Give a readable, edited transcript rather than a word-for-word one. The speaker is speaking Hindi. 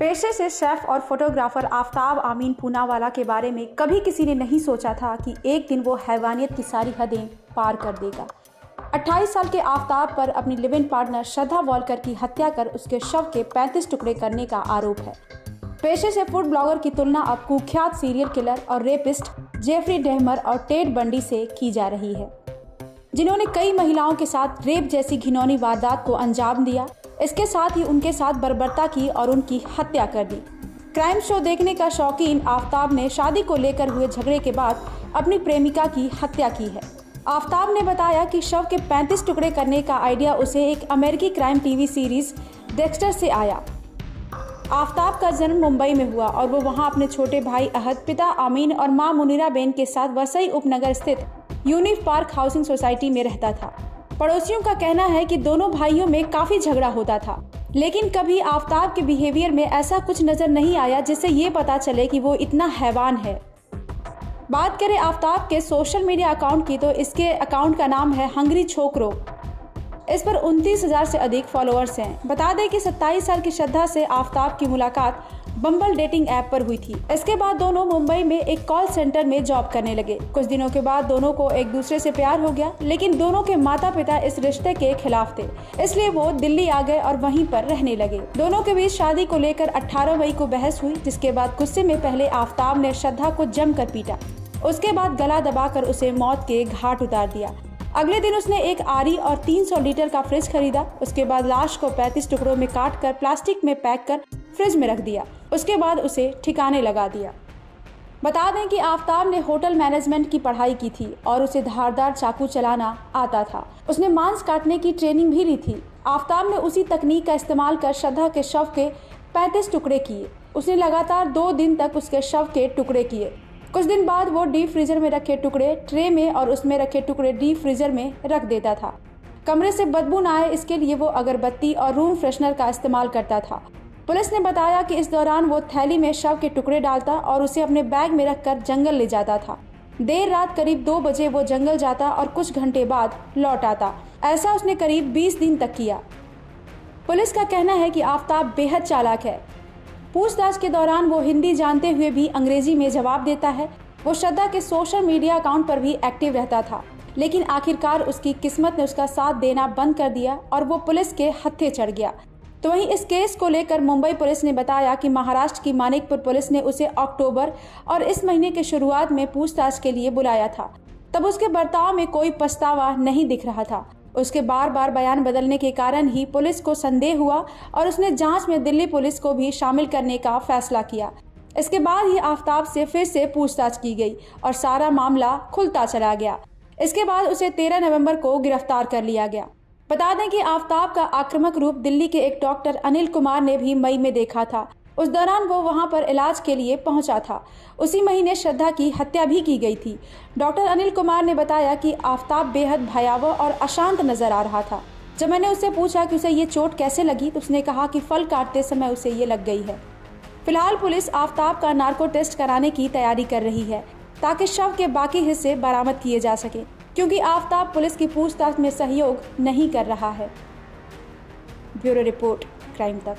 पेशे से शेफ और फोटोग्राफर आफताब अमीन पूनावाला के बारे में कभी किसी ने नहीं सोचा था कि एक दिन वो हैवानियत की सारी हदें पार कर देगा। 28 साल के आफताब पर अपनी live in partner Shraddha Volker की हत्या कर उसके शव के 35 टुकड़े करने का आरोप है। पेशे से फूड ब्लॉगर की तुलना अब कुख्यात सीरियल किलर और रेपिस्ट जेफरी डहमर और टेड बंडी से की जा रही है, जिन्होंने कई महिलाओं के साथ रेप जैसी घिनौनी वारदात को अंजाम दिया। इसके साथ ही उनके साथ बर्बरता की और उनकी हत्या कर दी। क्राइम शो देखने का शौकीन आफताब ने शादी को लेकर हुए झगड़े के बाद अपनी प्रेमिका की हत्या की है। आफताब ने बताया कि शव के 35 टुकड़े करने का आइडिया उसे एक अमेरिकी क्राइम टीवी सीरीज डेक्स्टर से आया। आफताब का जन्म मुंबई में हुआ और वो वहां अपने छोटे भाई अहद, पिता आमीन और मां मुनीरा बेन के साथ वसई उपनगर स्थित यूनिफ पार्क हाउसिंग सोसाइटी में रहता था। पड़ोसियों का कहना है कि दोनों भाइयों में काफी झगड़ा होता था, लेकिन कभी आफताब के बिहेवियर में ऐसा कुछ नजर नहीं आया जिससे ये पता चले कि वो इतना हैवान है। बात करें आफताब के सोशल मीडिया अकाउंट की तो इसके अकाउंट का नाम है हंगरी छोकरो। इस पर 29,000 से अधिक फॉलोअर्स हैं। बता दें कि 27 साल की श्रद्धा से आफताब की मुलाकात बम्बल डेटिंग ऐप पर हुई थी। इसके बाद दोनों मुंबई में एक कॉल सेंटर में जॉब करने लगे। कुछ दिनों के बाद दोनों को एक दूसरे से प्यार हो गया, लेकिन दोनों के माता पिता इस रिश्ते के खिलाफ थे, इसलिए वो दिल्ली आ गए और वहीं पर रहने लगे। दोनों के बीच शादी को लेकर 18 मई को बहस हुई, जिसके बाद गुस्से में पहले आफताब ने श्रद्धा को जमकर पीटा, उसके बाद गला दबाकर उसे मौत के घाट उतार दिया। अगले दिन उसने एक आरी और 300 लीटर का फ्रिज खरीदा। उसके बाद लाश को 35 टुकड़ों में काटकर प्लास्टिक में पैक कर फ्रिज में रख दिया। उसके बाद उसे ठिकाने लगा दिया। बता दें कि आफताब ने होटल मैनेजमेंट की पढ़ाई की थी और उसे धारदार चाकू चलाना आता था। उसने मांस काटने की ट्रेनिंग भी ली थी। आफताब ने उसी तकनीक का इस्तेमाल कर श्रद्धा के शव के 35 टुकड़े किए। उसने लगातार 2 दिन तक उसके शव के टुकड़े किए। कुछ दिन बाद वो डीप फ्रीजर में रखे टुकड़े ट्रे में और उसमें रखे टुकड़े डीप फ्रीजर में रख देता था। कमरे से बदबू न आए इसके लिए वो अगरबत्ती और रूम फ्रेशनर का इस्तेमाल करता था। पुलिस ने बताया कि इस दौरान वो थैली में शव के टुकड़े डालता और उसे अपने बैग में रखकर जंगल ले जाता था। देर रात करीब 2 बजे वो जंगल जाता और कुछ घंटे बाद लौट आता। ऐसा उसने करीब 20 दिन तक किया। पुलिस का कहना है कि आफताब बेहद चालाक है। पूछताछ के दौरान वो हिंदी जानते हुए भी अंग्रेजी में जवाब देता है। वो श्रद्धा के सोशल मीडिया अकाउंट पर भी एक्टिव रहता था, लेकिन आखिरकार उसकी किस्मत ने उसका साथ देना बंद कर दिया और वो पुलिस के हत्थे चढ़ गया। तो वहीं इस केस को लेकर मुंबई पुलिस ने बताया कि महाराष्ट्र की मानिकपुर पुलिस ने उसे अक्टूबर और इस महीने के शुरुआत में पूछताछ के लिए बुलाया था। तब उसके बर्ताव में कोई पछतावा नहीं दिख रहा था। उसके बार बार बयान बदलने के कारण ही पुलिस को संदेह हुआ और उसने जांच में दिल्ली पुलिस को भी शामिल करने का फैसला किया। इसके बाद ही आफताब से फिर से पूछताछ की गई और सारा मामला खुलता चला गया। इसके बाद उसे 13 नवंबर को गिरफ्तार कर लिया गया। बता दें कि आफताब का आक्रामक रूप दिल्ली के एक डॉक्टर अनिल कुमार ने भी मई में देखा था। उस दौरान वो वहां पर इलाज के लिए पहुंचा था। उसी महीने श्रद्धा की हत्या भी की गई थी। डॉक्टर अनिल कुमार ने बताया कि आफताब बेहद भयावह और अशांत नजर आ रहा था। जब मैंने उससे पूछा कि उसे ये चोट कैसे लगी तो उसने कहा कि फल काटते समय उसे ये लग गई है। फिलहाल पुलिस आफताब का नार्को टेस्ट कराने की तैयारी कर रही है ताकि शव के बाकी हिस्से बरामद किए जा सके, क्योंकि आफताब पुलिस की पूछताछ में सहयोग नहीं कर रहा है। ब्यूरो रिपोर्ट, क्राइम तक।